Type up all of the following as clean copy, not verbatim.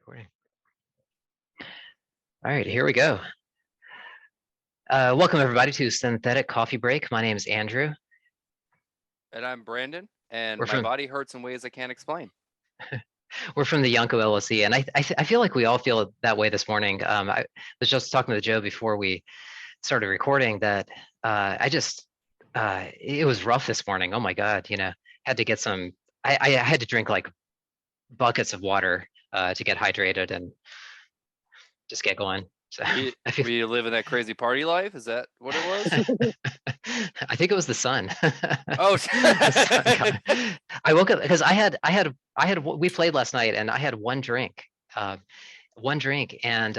Recording. All right, here we go. Welcome everybody to Synthetic Coffee Break. My name is Andrew. And I'm Brandon, and We're my from body hurts in ways I can't explain. we're from the Yonko LLC, and I feel like we all feel that way this morning. I was just talking with Joe before we started recording that it was rough this morning. Oh my God, had to get some. I had to drink like buckets of water to get hydrated and just get going. So Were you living that crazy party life? Is that what it was? I think it was the sun. Oh, The sun I woke up because we played last night and I had one drink, and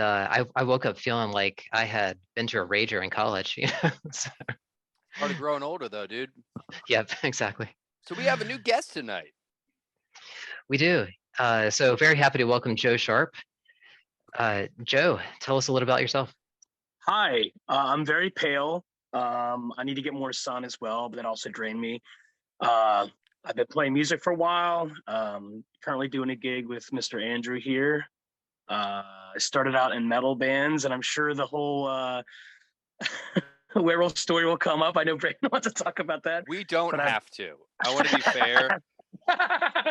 I woke up feeling like I had been to a rager in college. So, part of growing older, though, dude. yep, exactly. So we have a new guest tonight. We do. So very happy to welcome Joe Sharpe. Joe, tell us a little about yourself. Hi, I'm very pale. I need to get more sun as well, but that also drained me. I've been playing music for a while. Currently doing a gig with Mr. Andrew here. I started out in metal bands, and I'm sure the whole werewolf story will come up. I know Brandon wants to talk about that. We don't have to. I want to be fair.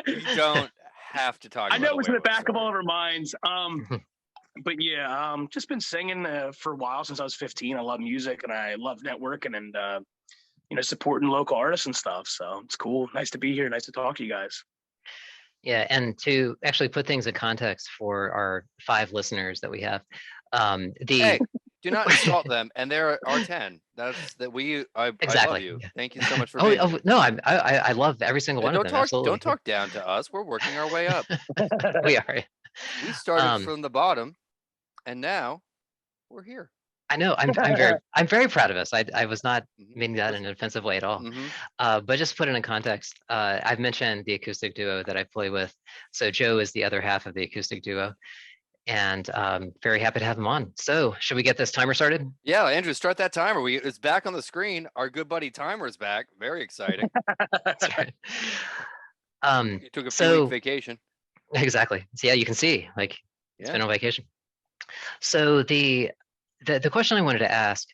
We don't have to talk. I know it was in the back story. of all of our minds. But yeah, just been singing for a while since I was 15. I love music and I love networking and supporting local artists and stuff. So it's cool. Nice to be here. Nice to talk to you guys. Yeah, and to actually put things in context for our 5 listeners that we have, hey, do not insult them, and there are 10. That's that we. Exactly. I love you. Thank you so much for being here. No, I love every single one of them. Absolutely. Don't talk down to us. We're working our way up. We are. We started from the bottom, and now we're here. I know. I'm very proud of us. I was not meaning that in an offensive way at all. But just put it in context. I've mentioned the acoustic duo that I play with. So Joe is the other half of the acoustic duo, and very happy to have him on. So should we get this timer started? Yeah, Andrew, start that timer. It's back on the screen. Our good buddy timer is back. Very exciting. That's right. You took a few-week vacation. Exactly. So yeah, you can see it's been on vacation. So the question I wanted to ask,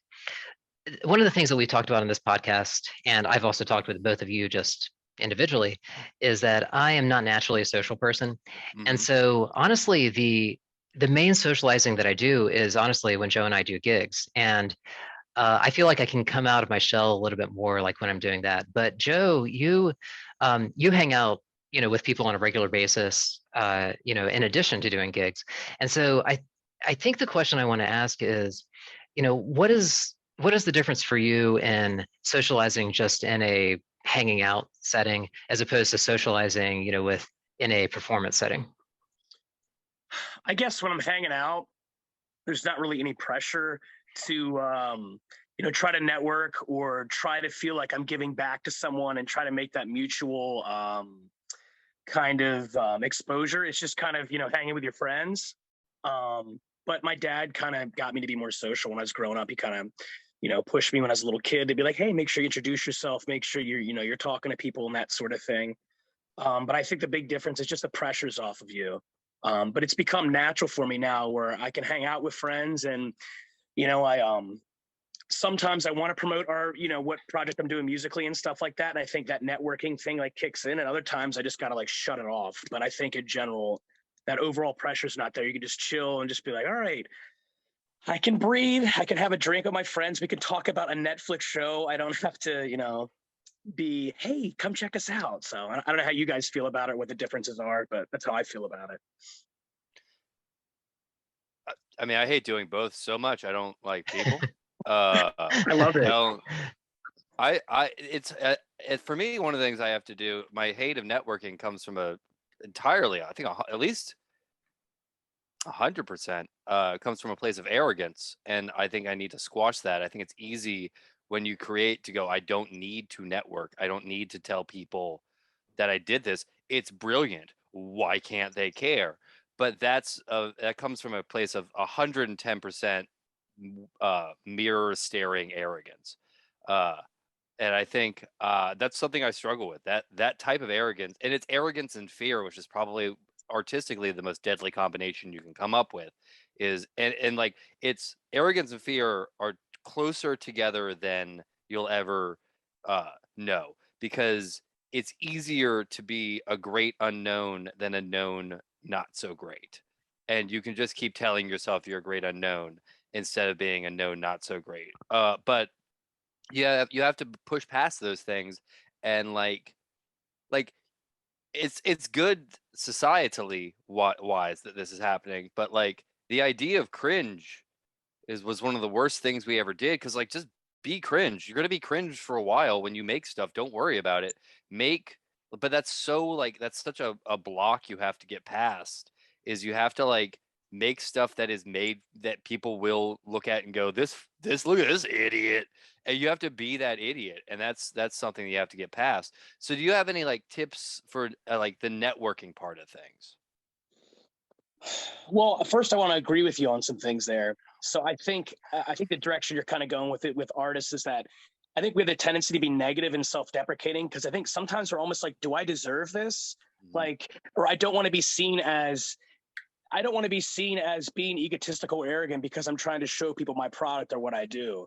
one of the things that we talked about in this podcast, and I've also talked with both of you just individually, is that I am not naturally a social person. And so honestly, the main socializing that I do is honestly when Joe and I do gigs. And I feel like I can come out of my shell a little bit more like when I'm doing that. But Joe, you hang out, with people on a regular basis, in addition to doing gigs. And so I think the question I want to ask is, what is the difference for you in socializing just in a hanging out setting as opposed to socializing, in a performance setting? I guess when I'm hanging out, there's not really any pressure to try to network or try to feel like I'm giving back to someone and try to make that mutual kind of exposure. It's just kind of hanging with your friends. But my dad kind of got me to be more social when I was growing up. He kind of pushed me when I was a little kid to be like, hey, make sure you introduce yourself, make sure you're talking to people and that sort of thing. But I think the big difference is just the pressure's off of you. But it's become natural for me now where I can hang out with friends and, I sometimes I want to promote our, what project I'm doing musically and stuff like that. And I think that networking thing kicks in, and other times I just got to shut it off. But I think in general, that overall pressure's not there. You can just chill and just be like, all right, I can breathe. I can have a drink with my friends. We can talk about a Netflix show. I don't have to, be, hey, come check us out. So I don't know how you guys feel about it, what the differences are, but that's how I feel about it. I mean, I hate doing both so much. I don't like people. I love it. It's for me, one of the things I have to do, my hate of networking comes from I think at least 100% comes from a place of arrogance. And I think I need to squash that. I think it's easy when you create to go, I don't need to network. I don't need to tell people that I did this. It's brilliant. Why can't they care? But that comes from a place of 110% mirror staring arrogance. And I think that's something I struggle with, that type of arrogance. And it's arrogance and fear, which is probably artistically the most deadly combination you can come up with is, and like, it's arrogance and fear are closer together than you'll ever know, because it's easier to be a great unknown than a known not so great. And you can just keep telling yourself you're a great unknown instead of being a known not so great. But yeah, you have to push past those things, and like it's good societally wise that this is happening, but like the idea of cringe was one of the worst things we ever did, because like, just be cringe. You're gonna be cringe for a while when you make stuff. Don't worry about it. Make, but that's so like, that's such a block you have to get past, is you have to like make stuff that is made that people will look at and go, this look at this idiot. And you have to be that idiot, and that's something you have to get past. So do you have any like tips for like the networking part of things? Well, first I want to agree with you on some things there. So I think the direction you're kind of going with it with artists is that I think we have a tendency to be negative and self-deprecating, because I think sometimes we're almost like, do I deserve this? Like, or I don't want to be seen as being egotistical or arrogant because I'm trying to show people my product or what I do.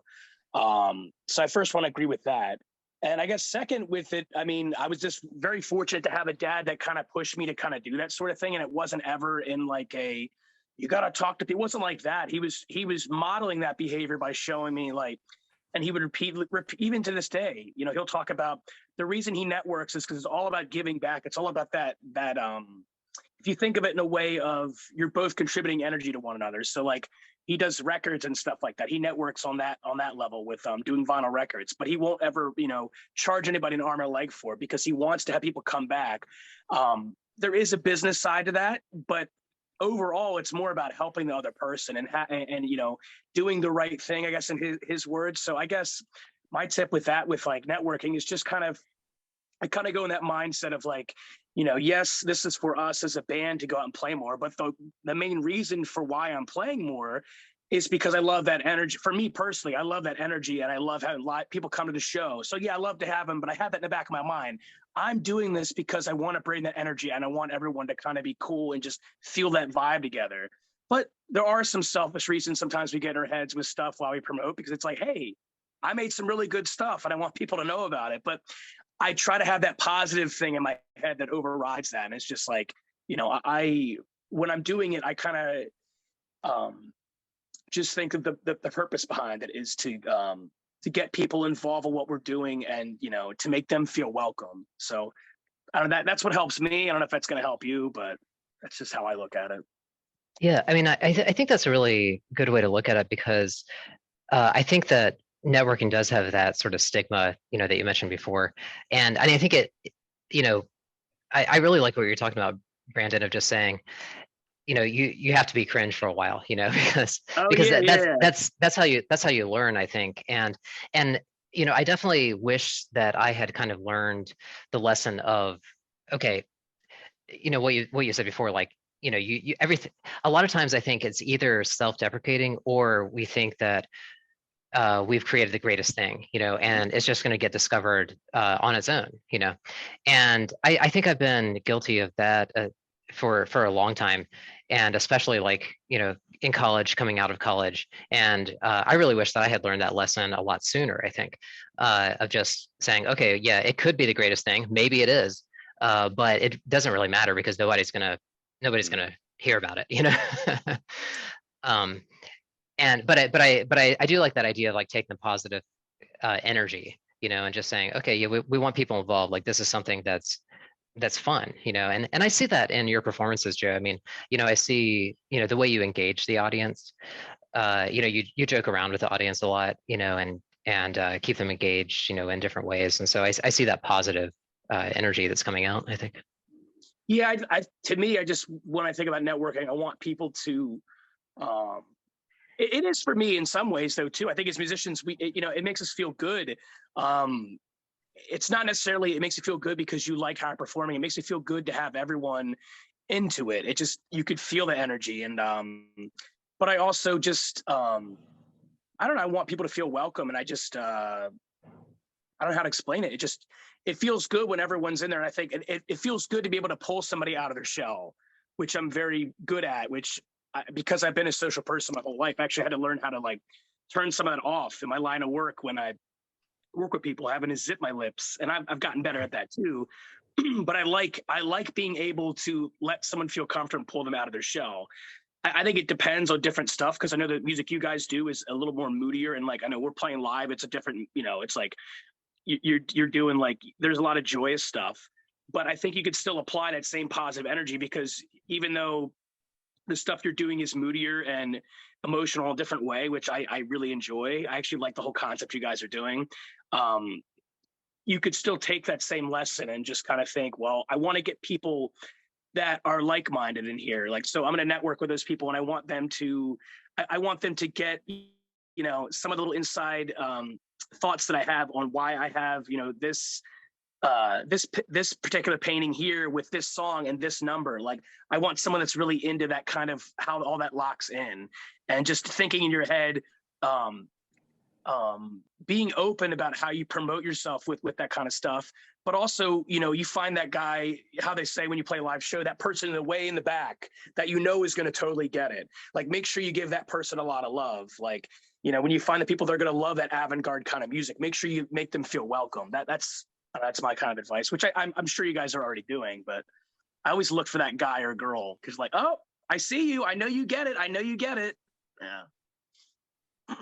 So I first want to agree with that. And I guess second with it, I mean, I was just very fortunate to have a dad that kind of pushed me to kind of do that sort of thing. And it wasn't ever in like you got to talk to people. It wasn't like that. He was modeling that behavior by showing me like, and he would repeat even to this day, you know, he'll talk about the reason he networks is because it's all about giving back. It's all about that if you think of it in a way of you're both contributing energy to one another. So like he does records and stuff like that. He networks on that level with doing vinyl records, but he won't ever, you know, charge anybody an arm or a leg for it because he wants to have people come back. There is a business side to that, but overall it's more about helping the other person and you know, doing the right thing, I guess, in his words. So I guess my tip with that, with like networking, is just I kind of go in that mindset of like, you know, yes, this is for us as a band to go out and play more, but the main reason for why I'm playing more is because I love that energy. For me personally, I love that energy, and I love having people come to the show. So yeah, I love to have them, but I have that in the back of my mind. I'm doing this because I want to bring that energy, and I want everyone to kind of be cool and just feel that vibe together. But there are some selfish reasons sometimes we get in our heads with stuff while we promote, because it's like, hey, I made some really good stuff and I want people to know about it. But I try to have that positive thing in my head that overrides that. And it's just like, you know, when I'm doing it, I kind of just think of the purpose behind it is to get people involved in what we're doing, and, you know, to make them feel welcome. So I don't know, that's what helps me. I don't know if that's going to help you, but that's just how I look at it. Yeah, I mean, I think that's a really good way to look at it, because I think that networking does have that sort of stigma, you know, that you mentioned before. And I think it, you know, I really like what you're talking about, Brandon, of just saying, you know, you have to be cringe for a while, you know, because that's how you learn, I think. And you know, I definitely wish that I had kind of learned the lesson of, okay, you know, what you said before, like, you know, you everything, a lot of times I think it's either self-deprecating, or we think that we've created the greatest thing, you know, and it's just going to get discovered on its own, you know. And I think I've been guilty of that for a long time, and especially like, you know, in college, coming out of college. And I really wish that I had learned that lesson a lot sooner, I think, of just saying, okay, yeah, it could be the greatest thing, maybe it is, but it doesn't really matter, because nobody's gonna hear about it, you know. um, but I do like that idea of like taking the positive energy, you know, and just saying, okay, yeah, we want people involved. Like, this is something that's fun, you know. And I see that in your performances, Joe. I mean, you know, I see, you know, the way you engage the audience. You know, you joke around with the audience a lot, you know, and keep them engaged, you know, in different ways. And so I see that positive energy that's coming out, I think. Yeah, to me, I just, when I think about networking, I want people to um, it is for me in some ways, though, too. I think as musicians, you know, it makes us feel good. It's not necessarily, it makes you feel good because you like how I'm performing. It makes you feel good to have everyone into it. It just, you could feel the energy. And, but I also just, I don't know, I want people to feel welcome. And I just, I don't know how to explain it. It feels good when everyone's in there. And I think it feels good to be able to pull somebody out of their shell. which I'm very good at, because I've been a social person my whole life, I actually had to learn how to like turn some of that off in my line of work when I work with people, having to zip my lips. And I've gotten better at that too. But I like being able to let someone feel comfortable and pull them out of their shell. I think it depends on different stuff, because I know the music you guys do is a little more moodier, and like I know we're playing live, it's a different, it's like you're doing like there's a lot of joyous stuff. But I think you could still apply that same positive energy, because even though the stuff you're doing is moodier and emotional in a different way, which I really enjoy. I actually like the whole concept you guys are doing. You could still take that same lesson and just kind of think, well, I want to get people that are like-minded in here. Like, so I'm going to network with those people, and I want them to get, some of the little inside thoughts that I have on why I have, this particular painting here with this song and this number. Like, I want someone that's really into that kind of how all that locks in, and just thinking in your head, being open about how you promote yourself with that kind of stuff. But also, you find that guy, how they say when you play a live show, that person in the way in the back that is going to totally get it. Like, make sure you give that person a lot of love. Like, when you find the people that are going to love that avant-garde kind of music, make sure you make them feel welcome. That's my kind of advice, which I'm sure you guys are already doing. But I always look for that guy or girl, because like, oh, I see you. I know you get it. I know you get it. Yeah.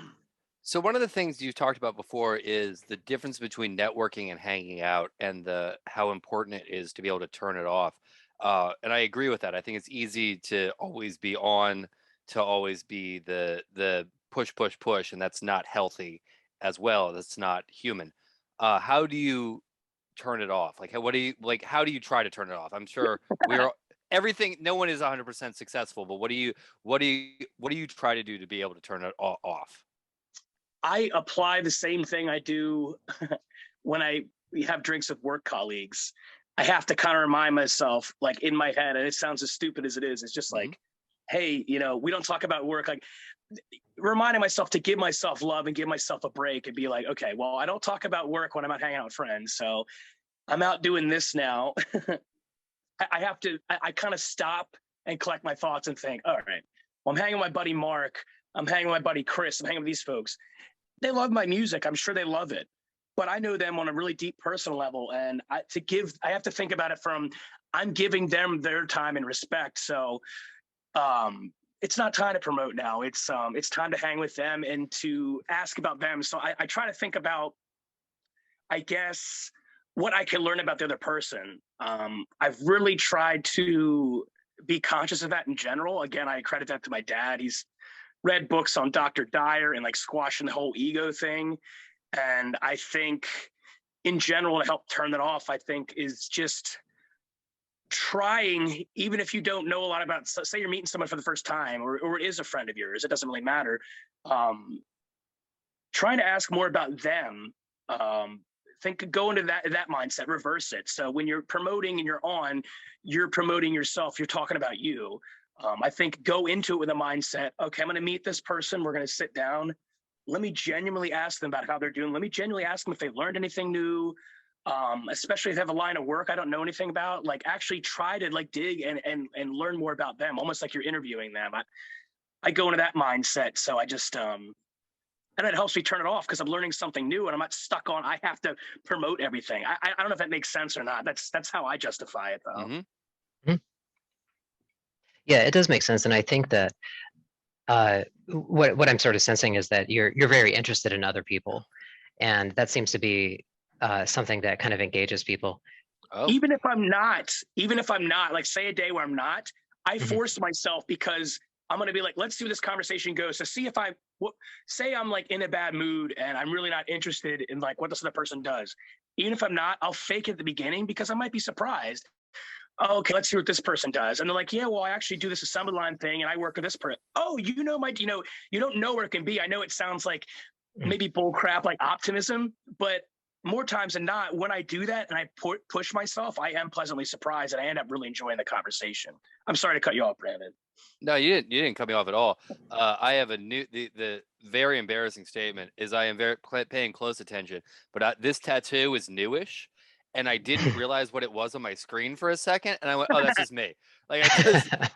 So one of the things you've talked about before is the difference between networking and hanging out, and how important it is to be able to turn it off. And I agree with that. I think it's easy to always be on, to always be the push, and that's not healthy as well. That's not human. How do you turn it off? Like, how do you try to turn it off? I'm sure everything. No one is 100% successful, but what do you try to do to be able to turn it off? I apply the same thing I do when we have drinks with work colleagues. I have to kind of remind myself, like in my head, and it sounds as stupid as it is, it's just like, hey, we don't talk about work. Like, reminding myself to give myself love and give myself a break, and be like, okay, well, I don't talk about work when I'm out hanging out with friends. So I'm out doing this now. I kind of stop and collect my thoughts and think, all right, well, I'm hanging with my buddy Mark. I'm hanging with my buddy Chris. I'm hanging with these folks. They love my music. I'm sure they love it, but I know them on a really deep personal level. And I have to think about it from, I'm giving them their time and respect. So it's not time to promote now. It's time to hang with them and to ask about them. So I try to think about, I guess, what I can learn about the other person. I've really tried to be conscious of that in general. Again, I credit that to my dad. He's read books on Dr. Dyer and like squashing the whole ego thing. And I think in general, to help turn that off, I think is just trying, even if you don't know a lot about, say you're meeting someone for the first time, or it is a friend of yours, it doesn't really matter. Trying to ask more about them. Go into that mindset, reverse it. So when you're promoting and you're promoting yourself, you're talking about you. I think go into it with a mindset, okay, I'm going to meet this person. We're going to sit down. Let me genuinely ask them about how they're doing. Let me genuinely ask them if they've learned anything new, especially if they have a line of work I don't know anything about. Like, actually try to like dig and learn more about them, almost like you're interviewing them. I go into that mindset. So I just, and it helps me turn it off, because I'm learning something new and I'm not stuck on, I have to promote everything. I don't know if that makes sense or not. That's how I justify it, though. Mm-hmm. Yeah, it does make sense. And I think that what I'm sort of sensing is that you're very interested in other people, and that seems to be something that kind of engages people. Oh. Even if I'm not, like, say a day where I'm not, I force myself, because I'm going to be like, let's see where this conversation goes. So see if say I'm like in a bad mood and I'm really not interested in like what this other person does. Even if I'm not, I'll fake it at the beginning, because I might be surprised. Okay, let's see what this person does. And they're like, yeah, well, I actually do this assembly line thing and I work with this person. Oh, you don't know where it can be. I know it sounds like maybe bull crap, like optimism, but more times than not, when I do that and I push myself, I am pleasantly surprised and I end up really enjoying the conversation. I'm sorry to cut you off, Brandon. No, you didn't cut me off at all. I have the very embarrassing statement is I am very paying close attention, but this tattoo is newish. and I didn't realize what it was on my screen for a second, and I went, "Oh, that's just me." Like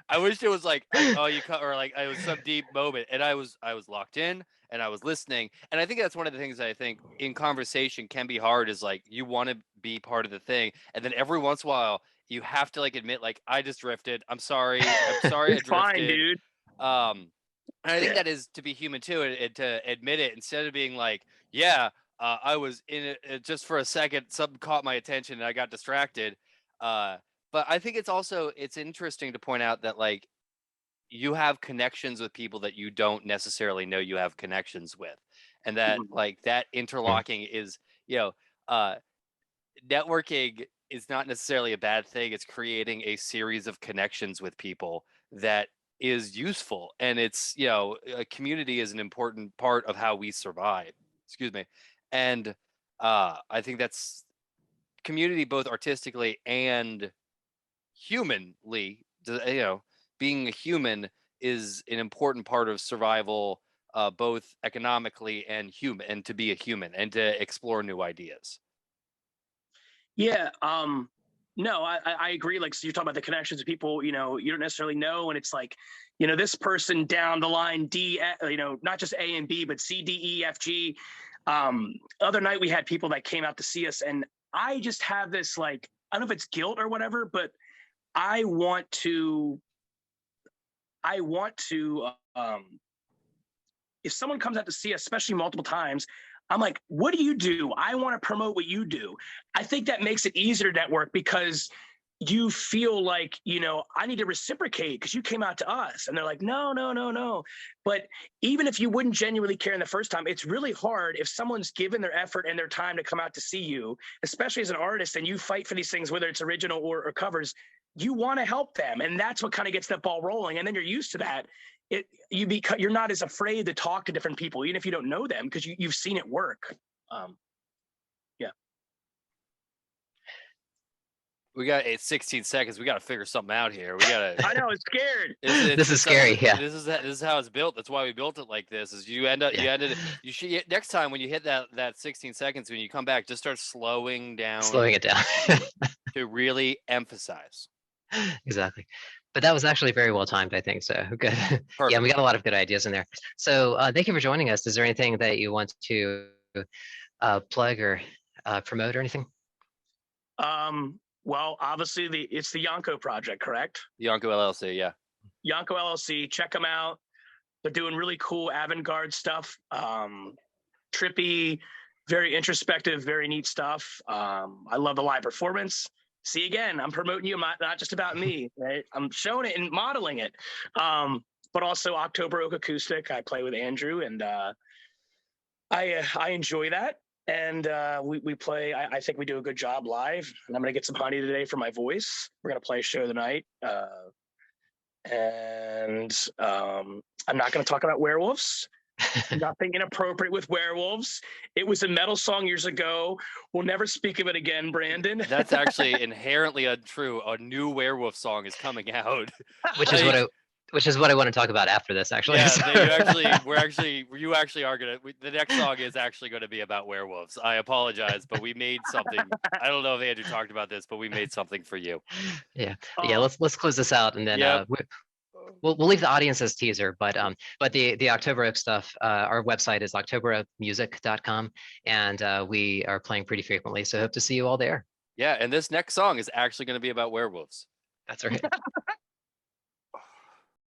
I wish it was like, "Oh, you cut," or like it was some deep moment, and I was locked in and I was listening, and I think that's one of the things that I think in conversation can be hard is like you want to be part of the thing, and then every once in a while you have to like admit like I just drifted. I'm sorry. I'm sorry I It's fine, drifted. dude. And I think Yeah. that is to be human too, and to admit it instead of being like, yeah, I was in it just for a second, something caught my attention and I got distracted. But I think it's interesting to point out that like you have connections with people that you don't necessarily know you have connections with, and that like that interlocking is, you know, uh, networking is not necessarily a bad thing. It's creating a series of connections with people that is useful. And it's, a community is an important part of how we survive. Excuse me. And I think that's community both artistically and humanly, being a human is an important part of survival, both economically and human, and to be a human and to explore new ideas. Yeah. No, I agree. Like, so you're talking about the connections of people, you don't necessarily know. And it's like, this person down the line, not just A and B, but C, D, E, F, G. Other night we had people that came out to see us, and I just have this, like, I don't know if it's guilt or whatever, but I want to, if someone comes out to see us, especially multiple times, I'm like, what do? I want to promote what you do. I think that makes it easier to network because you feel like, I need to reciprocate because you came out to us. And they're like, no, no, no, no. But even if you wouldn't genuinely care in the first time, it's really hard if someone's given their effort and their time to come out to see you, especially as an artist, and you fight for these things, whether it's original or covers, you want to help them. And that's what kind of gets that ball rolling. And then you're used to that. You're not as afraid to talk to different people, even if you don't know them, because you've seen it work. Yeah. We got 16 seconds. We got to figure something out here. We got to. I know, it's scared. This is scary. Yeah. This is how it's built. That's why we built it like this. Is you end up you should next time when you hit that 16 seconds when you come back, just start slowing it down to really emphasize. Exactly. But that was actually very well timed, I think. So good. Perfect. Yeah, we got a lot of good ideas in there. So thank you for joining us. Is there anything that you want to plug or promote or anything? Well, obviously it's the Yonko project, correct? Yonko LLC, yeah. Yonko LLC, check them out. They're doing really cool avant-garde stuff. Trippy, very introspective, very neat stuff. I love the live performance. See, again, I'm promoting you, not just about me, right? I'm showing it and modeling it. But also October Oak Acoustic, I play with Andrew, and I enjoy that. And we play, I think we do a good job live. And I'm going to get some honey today for my voice. We're going to play a show tonight. And I'm not going to talk about werewolves. Nothing inappropriate with werewolves. It was a metal song years ago. We'll never speak of it again, Brandon. That's actually inherently untrue. A new werewolf song is coming out. Which is what I want to talk about after this, actually. Yeah, you actually are gonna. The next song is actually going to be about werewolves. I apologize, but we made something. I don't know if Andrew talked about this, but we made something for you. Yeah, yeah. Let's close this out, and then Yep. we'll leave the audience as teaser. But the October Oak stuff, our website is octoberoakmusic.com, and we are playing pretty frequently. So hope to see you all there. Yeah, and this next song is actually going to be about werewolves. That's right.